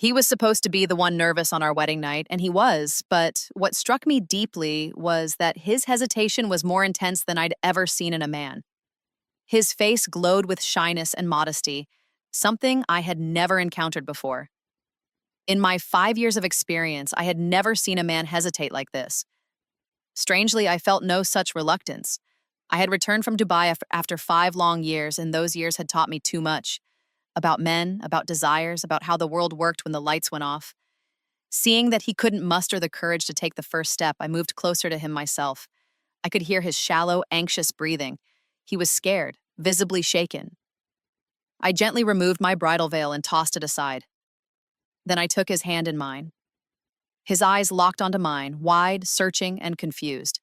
He was supposed to be the one nervous on our wedding night, and he was, but what struck me deeply was that his hesitation was more intense than I'd ever seen in a man. His face glowed with shyness and modesty, something I had never encountered before. In my 5 years of experience, I had never seen a man hesitate like this. Strangely, I felt no such reluctance. I had returned from Dubai after 5 long years, and those years had taught me too much about men, about desires, about how the world worked when the lights went off. Seeing that he couldn't muster the courage to take the first step, I moved closer to him myself. I could hear his shallow, anxious breathing. He was scared, visibly shaken. I gently removed my bridal veil and tossed it aside. Then I took his hand in mine. His eyes locked onto mine, wide, searching, and confused.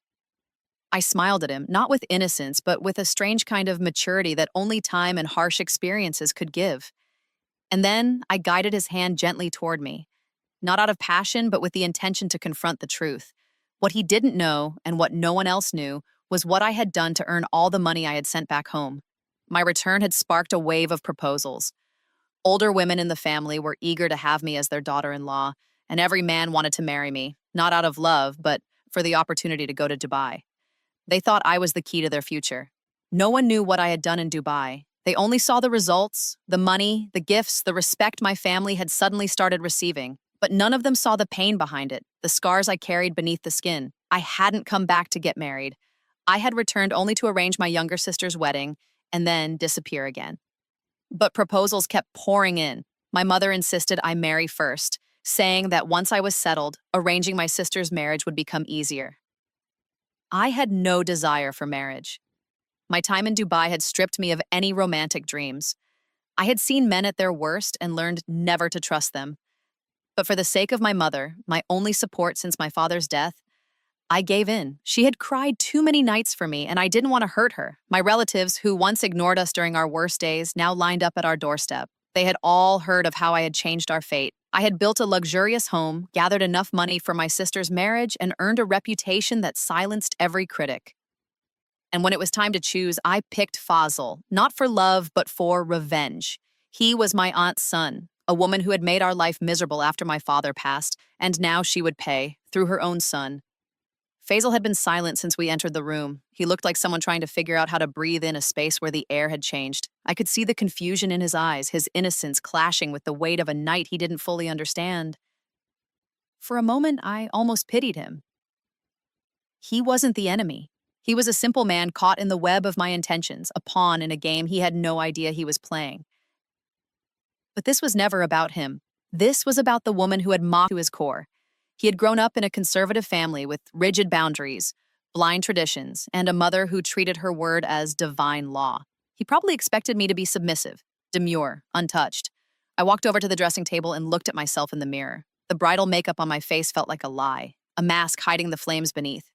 I smiled at him, not with innocence, but with a strange kind of maturity that only time and harsh experiences could give. And then I guided his hand gently toward me, not out of passion, but with the intention to confront the truth. What he didn't know, and what no one else knew, was what I had done to earn all the money I had sent back home. My return had sparked a wave of proposals. Older women in the family were eager to have me as their daughter-in-law, and every man wanted to marry me, not out of love, but for the opportunity to go to Dubai. They thought I was the key to their future. No one knew what I had done in Dubai. They only saw the results, the money, the gifts, the respect my family had suddenly started receiving. But none of them saw the pain behind it, the scars I carried beneath the skin. I hadn't come back to get married. I had returned only to arrange my younger sister's wedding and then disappear again. But proposals kept pouring in. My mother insisted I marry first, saying that once I was settled, arranging my sister's marriage would become easier. I had no desire for marriage. My time in Dubai had stripped me of any romantic dreams. I had seen men at their worst and learned never to trust them. But for the sake of my mother, my only support since my father's death, I gave in. She had cried too many nights for me, and I didn't want to hurt her. My relatives, who once ignored us during our worst days, now lined up at our doorstep. They had all heard of how I had changed our fate. I had built a luxurious home, gathered enough money for my sister's marriage, and earned a reputation that silenced every critic. And when it was time to choose, I picked Fazil, not for love, but for revenge. He was my aunt's son, a woman who had made our life miserable after my father passed, and now she would pay, through her own son. Faisal had been silent since we entered the room. He looked like someone trying to figure out how to breathe in a space where the air had changed. I could see the confusion in his eyes, his innocence clashing with the weight of a night he didn't fully understand. For a moment, I almost pitied him. He wasn't the enemy. He was a simple man caught in the web of my intentions, a pawn in a game he had no idea he was playing. But this was never about him. This was about the woman who had mocked to his core. He had grown up in a conservative family with rigid boundaries, blind traditions, and a mother who treated her word as divine law. He probably expected me to be submissive, demure, untouched. I walked over to the dressing table and looked at myself in the mirror. The bridal makeup on my face felt like a lie, a mask hiding the flames beneath.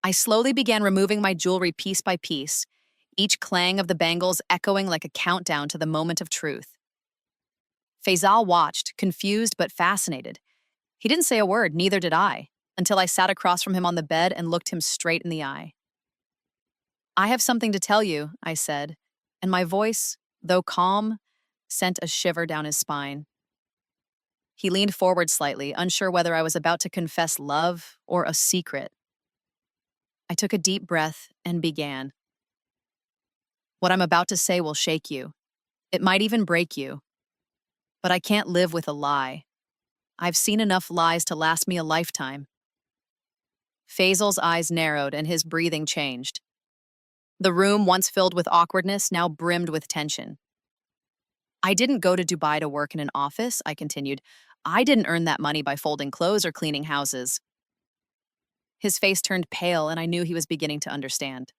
I slowly began removing my jewelry piece by piece, each clang of the bangles echoing like a countdown to the moment of truth. Faisal watched, confused but fascinated. He didn't say a word, neither did I, until I sat across from him on the bed and looked him straight in the eye. "I have something to tell you," I said, and my voice, though calm, sent a shiver down his spine. He leaned forward slightly, unsure whether I was about to confess love or a secret. I took a deep breath and began. "What I'm about to say will shake you. It might even break you. But I can't live with a lie. I've seen enough lies to last me a lifetime." Faisal's eyes narrowed and his breathing changed. The room, once filled with awkwardness, now brimmed with tension. "I didn't go to Dubai to work in an office," I continued. "I didn't earn that money by folding clothes or cleaning houses." His face turned pale, and I knew he was beginning to understand.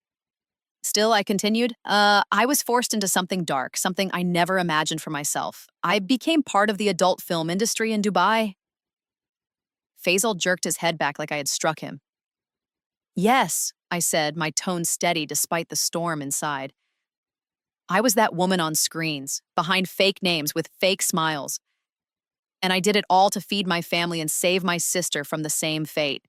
Still, I continued, I was forced into something dark, something I never imagined for myself. I became part of the adult film industry in Dubai." Faisal jerked his head back like I had struck him. "Yes," I said, my tone steady despite the storm inside. "I was that woman on screens, behind fake names with fake smiles. And I did it all to feed my family and save my sister from the same fate."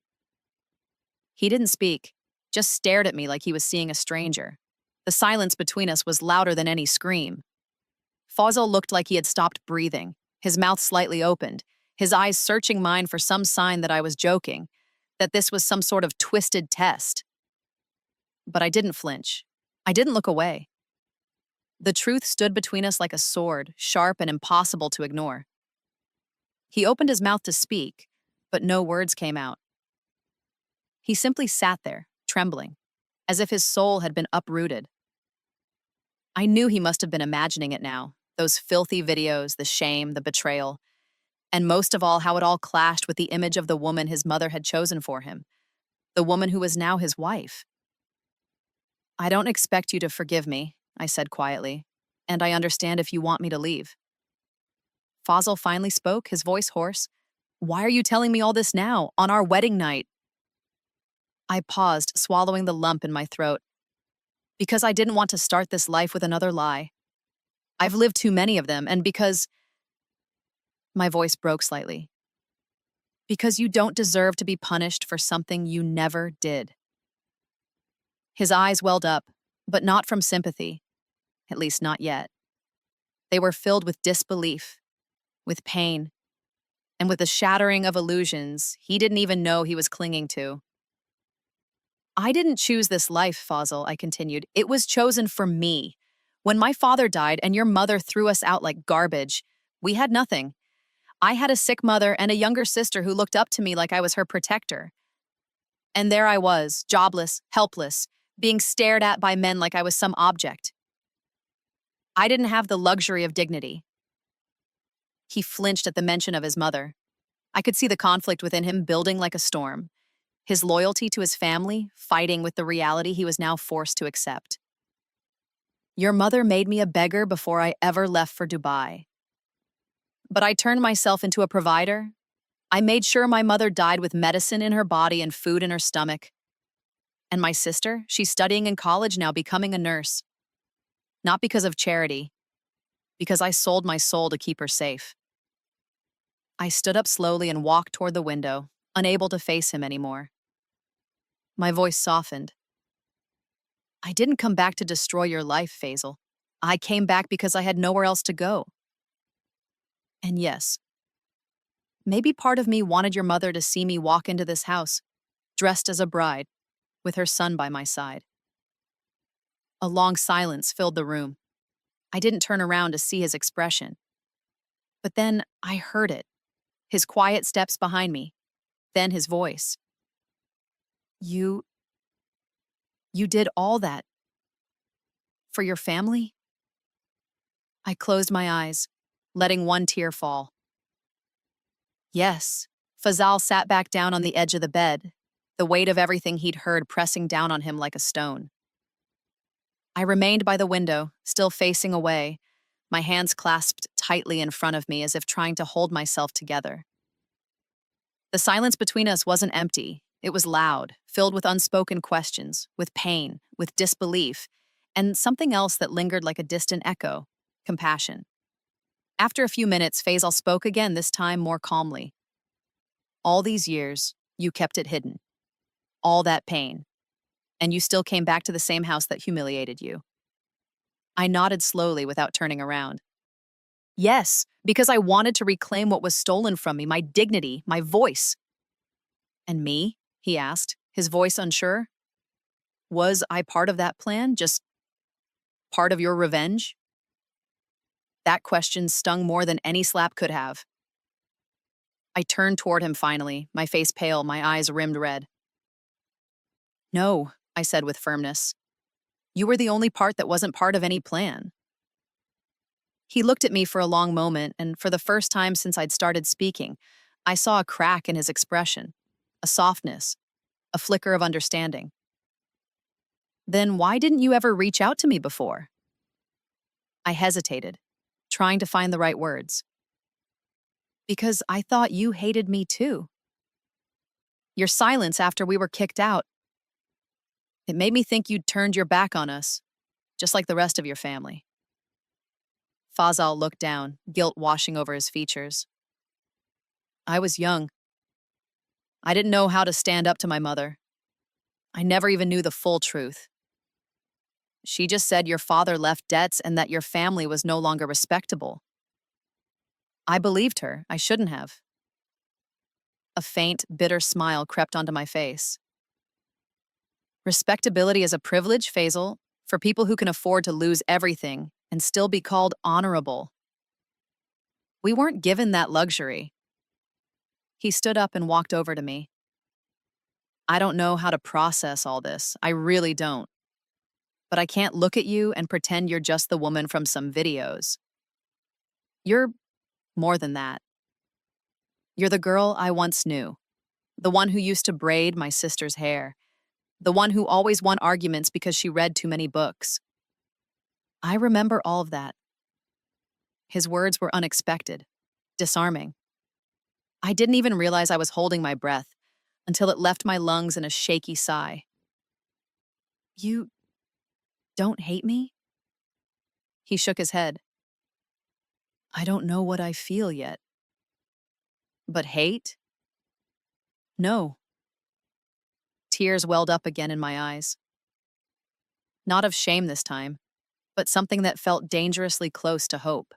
He didn't speak, just stared at me like he was seeing a stranger. The silence between us was louder than any scream. Fazil looked like he had stopped breathing. his mouth slightly opened, his eyes searching mine for some sign that I was joking, that this was some sort of twisted test. But I didn't flinch. I didn't look away. The truth stood between us like a sword, sharp and impossible to ignore. He opened his mouth to speak, but no words came out. He simply sat there, trembling, as if his soul had been uprooted. I knew he must have been imagining it now, those filthy videos, the shame, the betrayal, and most of all, how it all clashed with the image of the woman his mother had chosen for him, the woman who was now his wife. "I don't expect you to forgive me," I said quietly, "and I understand if you want me to leave." Fazal finally spoke, his voice hoarse. "Why are you telling me all this now, on our wedding night?" I paused, swallowing the lump in my throat. Because I didn't want to start this life with another lie. I've lived too many of them, and because... My voice broke slightly. Because you don't deserve to be punished for something you never did. His eyes welled up, but not from sympathy, at least not yet. They were filled with disbelief, with pain, and with the shattering of illusions he didn't even know he was clinging to. "I didn't choose this life, Fazal," I continued. "It was chosen for me. When my father died and your mother threw us out like garbage, we had nothing. I had a sick mother and a younger sister who looked up to me like I was her protector. And there I was, jobless, helpless, being stared at by men like I was some object. I didn't have the luxury of dignity." He flinched at the mention of his mother. I could see the conflict within him building like a storm, his loyalty to his family fighting with the reality he was now forced to accept. "Your mother made me a beggar before I ever left for Dubai. But I turned myself into a provider. I made sure my mother died with medicine in her body and food in her stomach. And my sister, she's studying in college now, becoming a nurse. Not because of charity, because I sold my soul to keep her safe." I stood up slowly and walked toward the window, unable to face him anymore. My voice softened. "I didn't come back to destroy your life, Faisal. I came back because I had nowhere else to go. And yes, maybe part of me wanted your mother to see me walk into this house, dressed as a bride, with her son by my side." A long silence filled the room. I didn't turn around to see his expression. But then I heard it, his quiet steps behind me, then his voice. You did all that for your family?" I closed my eyes, letting one tear fall. "Yes." Fazal sat back down on the edge of the bed, the weight of everything he'd heard pressing down on him like a stone. I remained by the window, still facing away, my hands clasped tightly in front of me as if trying to hold myself together. The silence between us wasn't empty. It was loud, filled with unspoken questions, with pain, with disbelief, and something else that lingered like a distant echo: compassion. After a few minutes, Faisal spoke again, this time more calmly. "All these years, you kept it hidden. All that pain. And you still came back to the same house that humiliated you." I nodded slowly without turning around. "Yes, because I wanted to reclaim what was stolen from me, my dignity, my voice." "And me?" he asked, his voice unsure. "Was I part of that plan? Just part of your revenge?" That question stung more than any slap could have. I turned toward him finally, my face pale, my eyes rimmed red. "No," I said with firmness. "You were the only part that wasn't part of any plan." He looked at me for a long moment, and for the first time since I'd started speaking, I saw a crack in his expression, a softness, a flicker of understanding. "Then why didn't you ever reach out to me before?" I hesitated, trying to find the right words. "Because I thought you hated me too. Your silence after we were kicked out, it made me think you'd turned your back on us, just like the rest of your family." Fazal looked down, guilt washing over his features. "I was young. I didn't know how to stand up to my mother. I never even knew the full truth. She just said your father left debts and that your family was no longer respectable. I believed her. I shouldn't have. A faint, bitter smile crept onto my face. Respectability is a privilege, Faisal, for people who can afford to lose everything and still be called honorable. We weren't given that luxury. He stood up and walked over to me. I don't know how to process all this. I really don't. But I can't look at you and pretend you're just the woman from some videos. You're more than that. You're the girl I once knew, the one who used to braid my sister's hair, the one who always won arguments because she read too many books. I remember all of that. His words were unexpected, disarming. I didn't even realize I was holding my breath until it left my lungs in a shaky sigh. You don't hate me? He shook his head. I don't know what I feel yet. But hate? No. Tears welled up again in my eyes. Not of shame this time, but something that felt dangerously close to hope.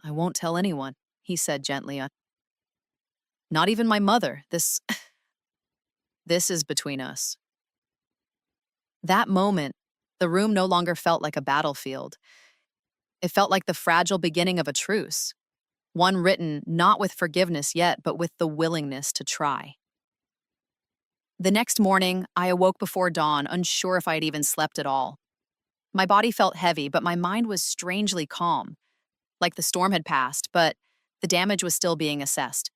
I won't tell anyone, he said gently. Not even my mother. This is between us. That moment, the room no longer felt like a battlefield. It felt like the fragile beginning of a truce, one written not with forgiveness yet, but with the willingness to try. The next morning, I awoke before dawn, unsure if I had even slept at all. My body felt heavy, but my mind was strangely calm, like the storm had passed, but the damage was still being assessed.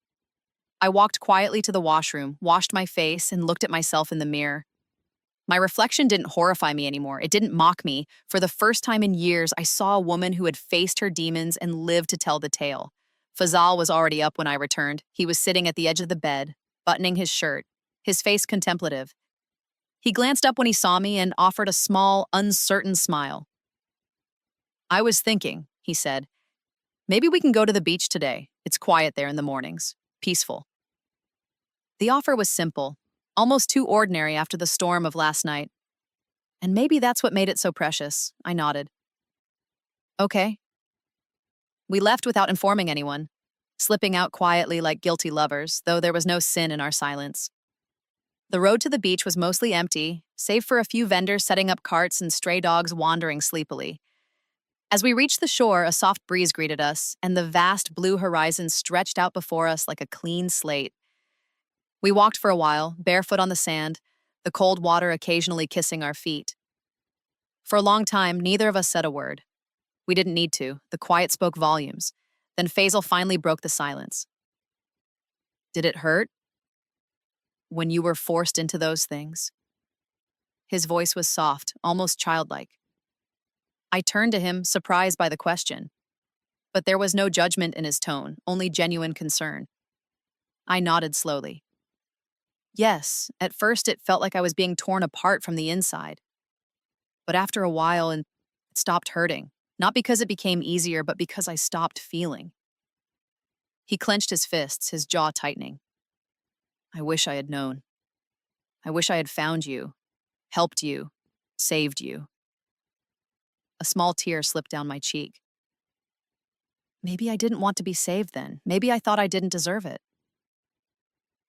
I walked quietly to the washroom, washed my face, and looked at myself in the mirror. My reflection didn't horrify me anymore. It didn't mock me. For the first time in years, I saw a woman who had faced her demons and lived to tell the tale. Fazal was already up when I returned. He was sitting at the edge of the bed, buttoning his shirt, his face contemplative. He glanced up when he saw me and offered a small, uncertain smile. I was thinking, he said, maybe we can go to the beach today. It's quiet there in the mornings, peaceful. The offer was simple, almost too ordinary after the storm of last night. And maybe that's what made it so precious. I nodded. Okay. We left without informing anyone, slipping out quietly like guilty lovers, though there was no sin in our silence. The road to the beach was mostly empty, save for a few vendors setting up carts and stray dogs wandering sleepily. As we reached the shore, a soft breeze greeted us, and the vast blue horizon stretched out before us like a clean slate. We walked for a while, barefoot on the sand, the cold water occasionally kissing our feet. For a long time, neither of us said a word. We didn't need to. The quiet spoke volumes. Then Faisal finally broke the silence. Did it hurt? When you were forced into those things? His voice was soft, almost childlike. I turned to him, surprised by the question. But there was no judgment in his tone, only genuine concern. I nodded slowly. Yes, at first it felt like I was being torn apart from the inside. But after a while, it stopped hurting. Not because it became easier, but because I stopped feeling. He clenched his fists, his jaw tightening. I wish I had known. I wish I had found you, helped you, saved you. A small tear slipped down my cheek. Maybe I didn't want to be saved then. Maybe I thought I didn't deserve it.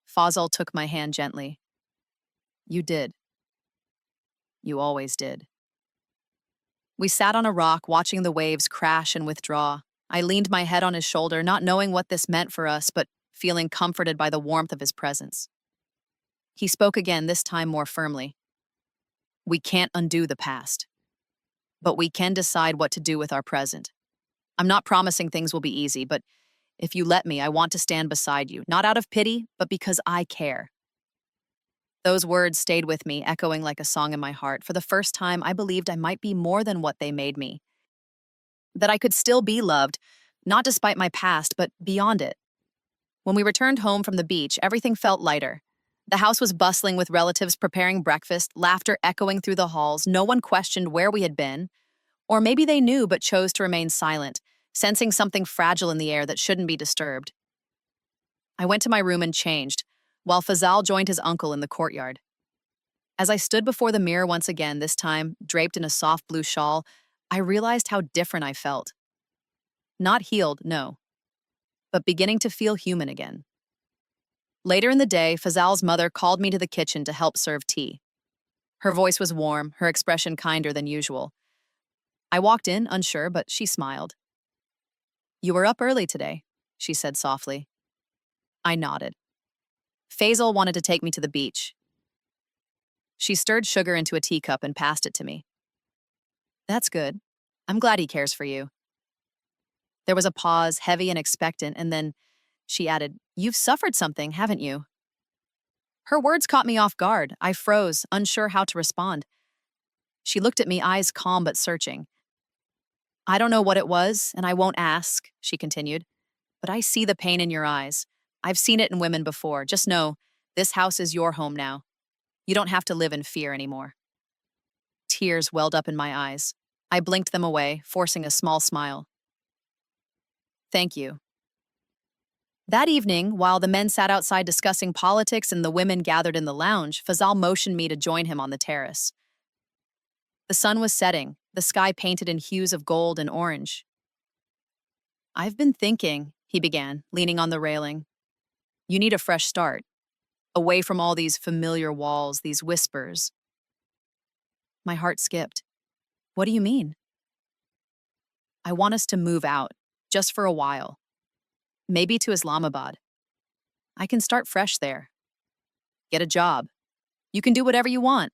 Fazal took my hand gently. You did. You always did. We sat on a rock, watching the waves crash and withdraw. I leaned my head on his shoulder, not knowing what this meant for us, but feeling comforted by the warmth of his presence. He spoke again, this time more firmly. We can't undo the past, but we can decide what to do with our present. I'm not promising things will be easy, but if you let me, I want to stand beside you, not out of pity, but because I care. Those words stayed with me, echoing like a song in my heart. For the first time, I believed I might be more than what they made me. That I could still be loved, not despite my past, but beyond it. When we returned home from the beach, everything felt lighter. The house was bustling with relatives preparing breakfast, laughter echoing through the halls. No one questioned where we had been. Or maybe they knew but chose to remain silent, sensing something fragile in the air that shouldn't be disturbed. I went to my room and changed, while Fazal joined his uncle in the courtyard. As I stood before the mirror once again, this time draped in a soft blue shawl, I realized how different I felt. Not healed, no, but beginning to feel human again. Later in the day, Fazal's mother called me to the kitchen to help serve tea. Her voice was warm, her expression kinder than usual. I walked in, unsure, but she smiled. "You were up early today," she said softly. I nodded. Faisal wanted to take me to the beach. She stirred sugar into a teacup and passed it to me. "That's good. I'm glad he cares for you." There was a pause, heavy and expectant, and then she added, "You've suffered something, haven't you?" Her words caught me off guard. I froze, unsure how to respond. She looked at me, eyes calm but searching. "I don't know what it was, and I won't ask," she continued, "but I see the pain in your eyes. I've seen it in women before. Just know, this house is your home now. You don't have to live in fear anymore." Tears welled up in my eyes. I blinked them away, forcing a small smile. "Thank you." That evening, while the men sat outside discussing politics and the women gathered in the lounge, Fazal motioned me to join him on the terrace. The sun was setting, the sky painted in hues of gold and orange. "I've been thinking," he began, leaning on the railing. "You need a fresh start, away from all these familiar walls, these whispers." My heart skipped. "What do you mean?" "I want us to move out, just for a while. Maybe to Islamabad. I can start fresh there. Get a job. You can do whatever you want.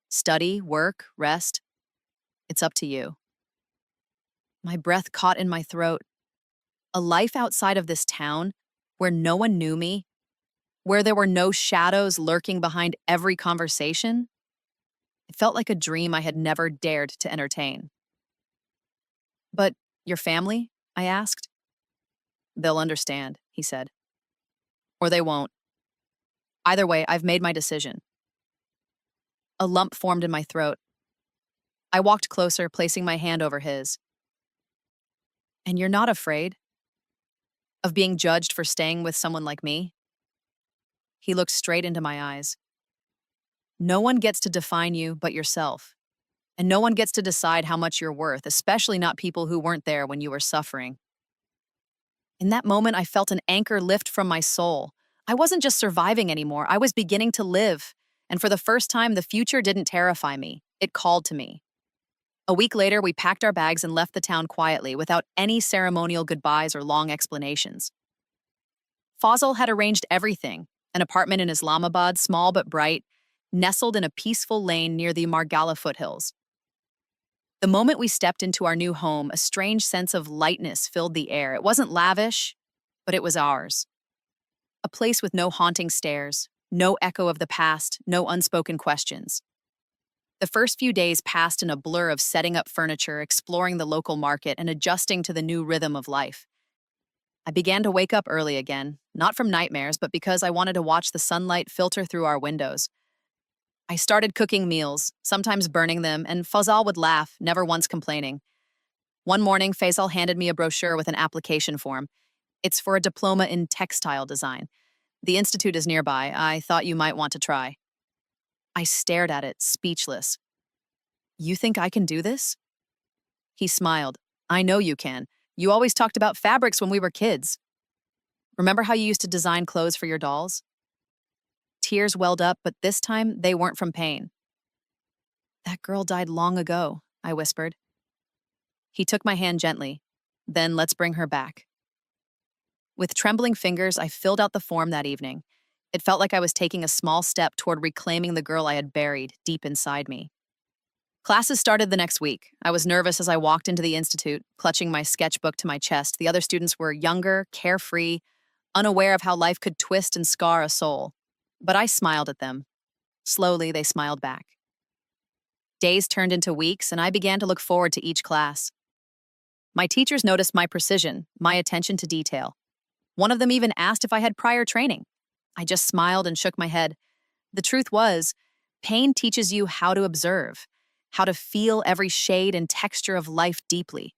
Study, work, rest. It's up to you." My breath caught in my throat. A life outside of this town, where no one knew me, where there were no shadows lurking behind every conversation. It felt like a dream I had never dared to entertain. "But your family?" I asked. "They'll understand," he said. "Or they won't. Either way, I've made my decision." A lump formed in my throat. I walked closer, placing my hand over his. "And you're not afraid of being judged for staying with someone like me?" He looked straight into my eyes. "No one gets to define you but yourself. And no one gets to decide how much you're worth, especially not people who weren't there when you were suffering." In that moment, I felt an anchor lift from my soul. I wasn't just surviving anymore, I was beginning to live. And for the first time, the future didn't terrify me. It called to me. A week later, we packed our bags and left the town quietly, without any ceremonial goodbyes or long explanations. Fazal had arranged everything: an apartment in Islamabad, small but bright, nestled in a peaceful lane near the Margala foothills. The moment we stepped into our new home, a strange sense of lightness filled the air. It wasn't lavish, but it was ours. A place with no haunting stares, no echo of the past, no unspoken questions. The first few days passed in a blur of setting up furniture, exploring the local market, and adjusting to the new rhythm of life. I began to wake up early again, not from nightmares, but because I wanted to watch the sunlight filter through our windows. I started cooking meals, sometimes burning them, and Fazal would laugh, never once complaining. One morning, Faisal handed me a brochure with an application form. "It's for a diploma in textile design. The institute is nearby. I thought you might want to try." I stared at it, speechless. "You think I can do this?" He smiled. "I know you can. You always talked about fabrics when we were kids. Remember how you used to design clothes for your dolls?" Tears welled up, but this time they weren't from pain. "That girl died long ago," I whispered. He took my hand gently. "Then let's bring her back." With trembling fingers, I filled out the form that evening. It felt like I was taking a small step toward reclaiming the girl I had buried deep inside me. Classes started the next week. I was nervous as I walked into the institute, clutching my sketchbook to my chest. The other students were younger, carefree, unaware of how life could twist and scar a soul. But I smiled at them. Slowly, they smiled back. Days turned into weeks, and I began to look forward to each class. My teachers noticed my precision, my attention to detail. One of them even asked if I had prior training. I just smiled and shook my head. The truth was, pain teaches you how to observe, how to feel every shade and texture of life deeply.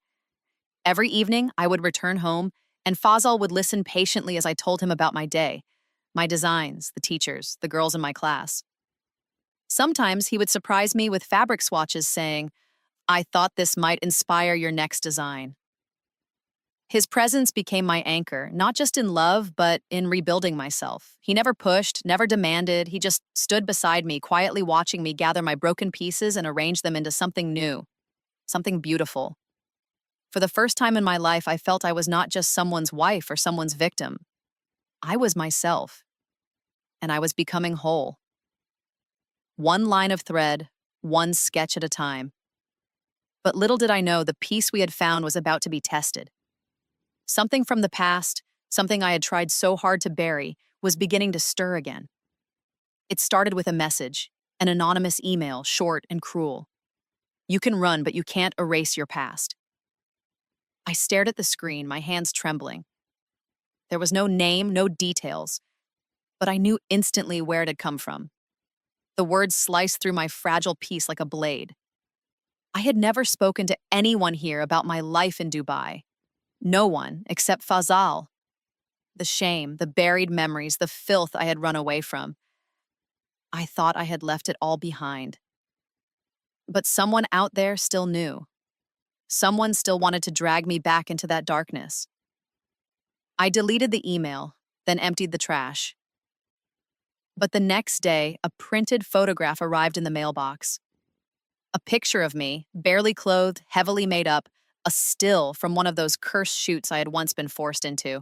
Every evening, I would return home, and Fazal would listen patiently as I told him about my day, my designs, the teachers, the girls in my class. Sometimes he would surprise me with fabric swatches saying, "I thought this might inspire your next design." His presence became my anchor, not just in love, but in rebuilding myself. He never pushed, never demanded. He just stood beside me, quietly watching me gather my broken pieces and arrange them into something new, something beautiful. For the first time in my life, I felt I was not just someone's wife or someone's victim. I was myself, and I was becoming whole. One line of thread, one sketch at a time. But little did I know the peace we had found was about to be tested. Something from the past, something I had tried so hard to bury, was beginning to stir again. It started with a message, an anonymous email, short and cruel. You can run, but you can't erase your past. I stared at the screen, my hands trembling. There was no name, no details, but I knew instantly where it had come from. The words sliced through my fragile peace like a blade. I had never spoken to anyone here about my life in Dubai. No one except Fazal. The shame, the buried memories, the filth I had run away from. I thought I had left it all behind. But someone out there still knew. Someone still wanted to drag me back into that darkness. I deleted the email, then emptied the trash. But the next day, a printed photograph arrived in the mailbox. A picture of me, barely clothed, heavily made up, a still from one of those cursed shoots I had once been forced into.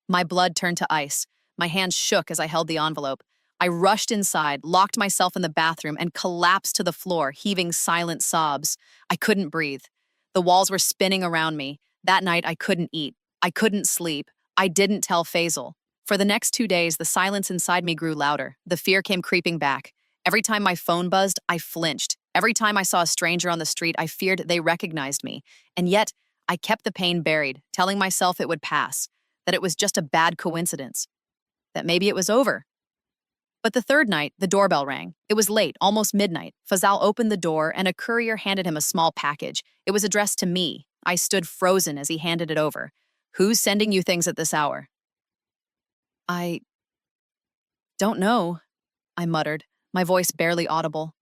My blood turned to ice. My hands shook as I held the envelope. I rushed inside, locked myself in the bathroom, and collapsed to the floor, heaving silent sobs. I couldn't breathe. The walls were spinning around me. That night, I couldn't eat. I couldn't sleep. I didn't tell Faisal. For the next 2 days, the silence inside me grew louder. The fear came creeping back. Every time my phone buzzed, I flinched. Every time I saw a stranger on the street, I feared they recognized me. And yet, I kept the pain buried, telling myself it would pass, that it was just a bad coincidence, that maybe it was over. But the third night, the doorbell rang. It was late, almost midnight. Fazal opened the door, and a courier handed him a small package. It was addressed to me. I stood frozen as he handed it over. Who's sending you things at this hour? I don't know, I muttered, my voice barely audible.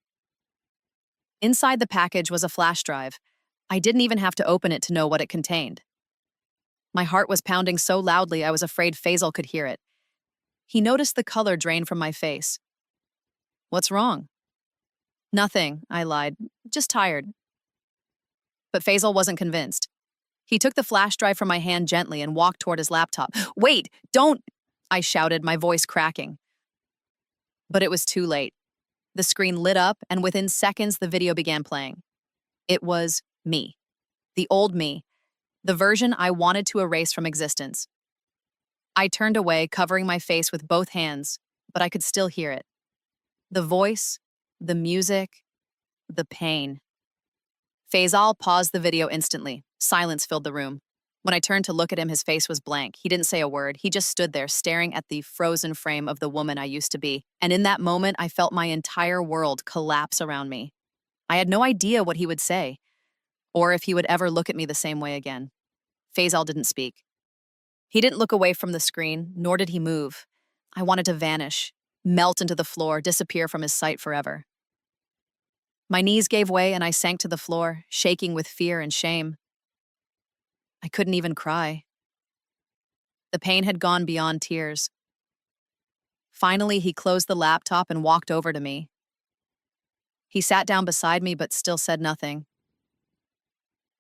Inside the package was a flash drive. I didn't even have to open it to know what it contained. My heart was pounding so loudly I was afraid Faisal could hear it. He noticed the color drain from my face. What's wrong? Nothing, I lied. Just tired. But Faisal wasn't convinced. He took the flash drive from my hand gently and walked toward his laptop. Wait, don't, I shouted, my voice cracking. But it was too late. The screen lit up, and within seconds, the video began playing. It was me. The old me. The version I wanted to erase from existence. I turned away, covering my face with both hands, but I could still hear it. The voice, the music, the pain. Faisal paused the video instantly. Silence filled the room. When I turned to look at him, his face was blank. He didn't say a word. He just stood there, staring at the frozen frame of the woman I used to be. And in that moment, I felt my entire world collapse around me. I had no idea what he would say, or if he would ever look at me the same way again. Faisal didn't speak. He didn't look away from the screen, nor did he move. I wanted to vanish, melt into the floor, disappear from his sight forever. My knees gave way and I sank to the floor, shaking with fear and shame. I couldn't even cry. The pain had gone beyond tears. Finally, he closed the laptop and walked over to me. He sat down beside me but still said nothing.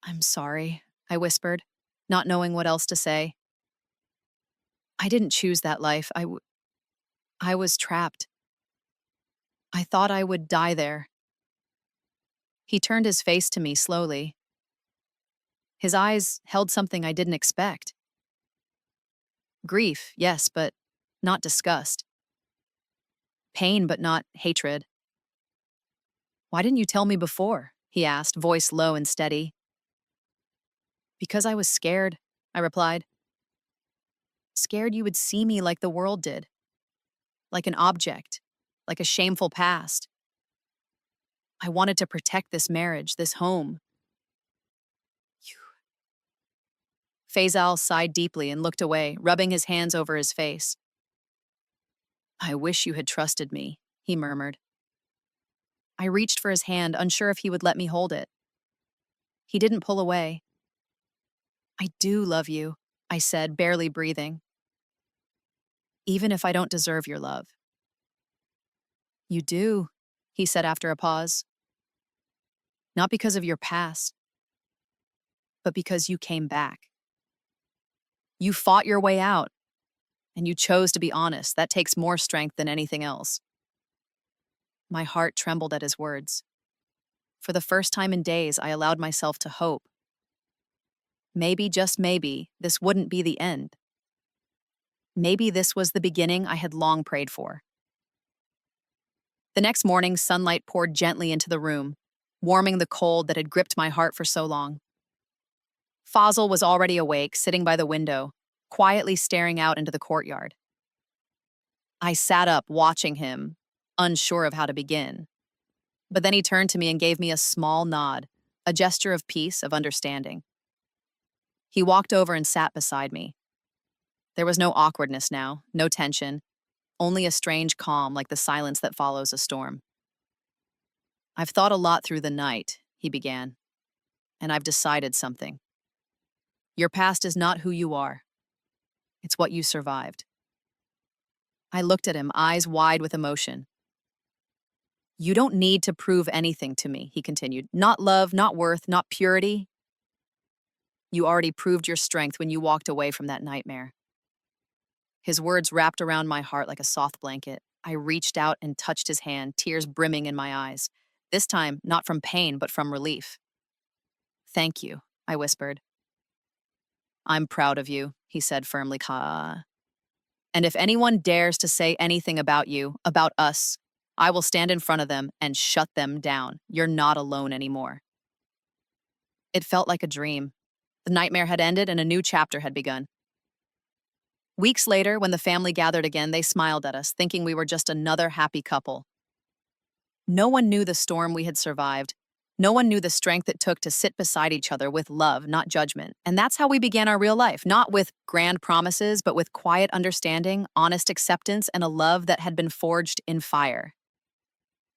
I'm sorry, I whispered, not knowing what else to say. I didn't choose that life. I was trapped. I thought I would die there. He turned his face to me slowly. His eyes held something I didn't expect. Grief, yes, but not disgust. Pain, but not hatred. Why didn't you tell me before? He asked, voice low and steady. Because I was scared, I replied. Scared you would see me like the world did. Like an object, like a shameful past. I wanted to protect this marriage, this home. Faisal sighed deeply and looked away, rubbing his hands over his face. I wish you had trusted me, he murmured. I reached for his hand, unsure if he would let me hold it. He didn't pull away. I do love you, I said, barely breathing, even if I don't deserve your love. You do, he said after a pause. Not because of your past, but because you came back. You fought your way out, and you chose to be honest. That takes more strength than anything else. My heart trembled at his words. For the first time in days, I allowed myself to hope. Maybe, just maybe, this wouldn't be the end. Maybe this was the beginning I had long prayed for. The next morning, sunlight poured gently into the room, warming the cold that had gripped my heart for so long. Fazil was already awake, sitting by the window, quietly staring out into the courtyard. I sat up, watching him, unsure of how to begin. But then he turned to me and gave me a small nod, a gesture of peace, of understanding. He walked over and sat beside me. There was no awkwardness now, no tension, only a strange calm like the silence that follows a storm. I've thought a lot through the night, he began, and I've decided something. Your past is not who you are. It's what you survived. I looked at him, eyes wide with emotion. You don't need to prove anything to me, he continued. Not love, not worth, not purity. You already proved your strength when you walked away from that nightmare. His words wrapped around my heart like a soft blanket. I reached out and touched his hand, tears brimming in my eyes. This time, not from pain, but from relief. Thank you, I whispered. I'm proud of you, he said firmly. And if anyone dares to say anything about you, about us, I will stand in front of them and shut them down. You're not alone anymore. It felt like a dream. The nightmare had ended and a new chapter had begun. Weeks later, when the family gathered again, they smiled at us, thinking we were just another happy couple. No one knew the storm we had survived. No one knew the strength it took to sit beside each other with love, not judgment. And that's how we began our real life, not with grand promises, but with quiet understanding, honest acceptance, and a love that had been forged in fire.